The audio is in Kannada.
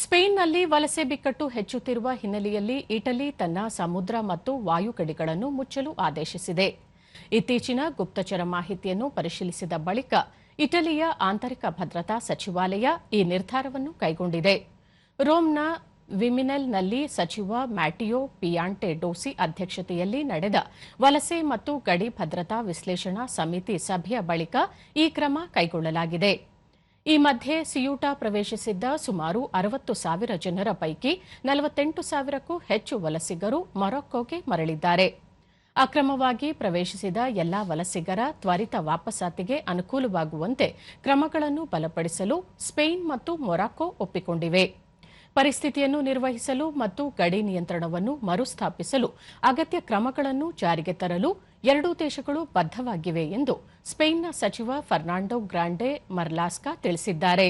ಸ್ಪೇನ್ನಲ್ಲಿ ವಲಸೆ ಬಿಕ್ಕಟ್ಟು ಹೆಚ್ಚುತ್ತಿರುವ ಹಿನ್ನೆಲೆಯಲ್ಲಿ ಇಟಲಿ ತನ್ನ ಸಮುದ್ರ ಮತ್ತು ವಾಯುಗಡಿಗಳನ್ನು ಮುಚ್ಚಲು ಆದೇಶಿಸಿದೆ. ಇತ್ತೀಚಿನ ಗುಪ್ತಚರ ಮಾಹಿತಿಯನ್ನು ಪರಿಶೀಲಿಸಿದ ಬಳಿಕ ಇಟಲಿಯ ಆಂತರಿಕ ಭದ್ರತಾ ಸಚಿವಾಲಯ ಈ ನಿರ್ಧಾರವನ್ನು ಕೈಗೊಂಡಿದೆ. ರೋಮ್ನ ವಿಮಿನೆಲ್ನಲ್ಲಿ ಸಚಿವ ಮ್ಯಾಟಿಯೋ ಪಿಯಾಂಟೆ ಡೋಸಿ ಅಧ್ಯಕ್ಷತೆಯಲ್ಲಿ ನಡೆದ ವಲಸೆ ಮತ್ತು ಗಡಿ ಭದ್ರತಾ ವಿಶ್ಲೇಷಣಾ ಸಮಿತಿ ಸಭೆಯ ಬಳಿಕ ಈ ಕ್ರಮ ಕೈಗೊಳ್ಳಲಾಗಿದೆ. ಈ ಮಧ್ಯೆ ಸಿಯೂಟಾ ಪ್ರವೇಶಿಸಿದ್ದ ಸುಮಾರು 60,000 ಜನರ ಪೈಕಿ 48,000ಕ್ಕೂ ಹೆಚ್ಚು ವಲಸಿಗರು ಮೊರಾಕ್ಕೋಗೆ ಮರಳಿದ್ದಾರೆ. ಅಕ್ರಮವಾಗಿ ಪ್ರವೇಶಿಸಿದ ಎಲ್ಲಾ ವಲಸಿಗರ ತ್ವರಿತ ವಾಪಸಾತಿಗೆ ಅನುಕೂಲವಾಗುವಂತೆ ಕ್ರಮಗಳನ್ನು ಬಲಪಡಿಸಲು ಸ್ಪೇನ್ ಮತ್ತು ಮೊರಾಕ್ಕೋ ಒಪ್ಪಿಕೊಂಡಿವೆ. ಪರಿಸ್ಥಿತಿಯನ್ನು ನಿರ್ವಹಿಸಲು ಮತ್ತು ಗಡಿ ನಿಯಂತ್ರಣವನ್ನು ಮರುಸ್ಥಾಪಿಸಲು ಅಗತ್ಯ ಕ್ರಮಗಳನ್ನು ಜಾರಿಗೆ ತರಲು ಎರಡೂ ದೇಶಗಳು ಬದ್ಧವಾಗಿವೆ ಎಂದು ಸ್ಪೇನ್ನ ಸಚಿವ ಫರ್ನಾಂಡೋ ಗ್ರಾಂಡೆ ಮರ್ಲಾಸ್ಕಾ ತಿಳಿಸಿದ್ದಾರೆ.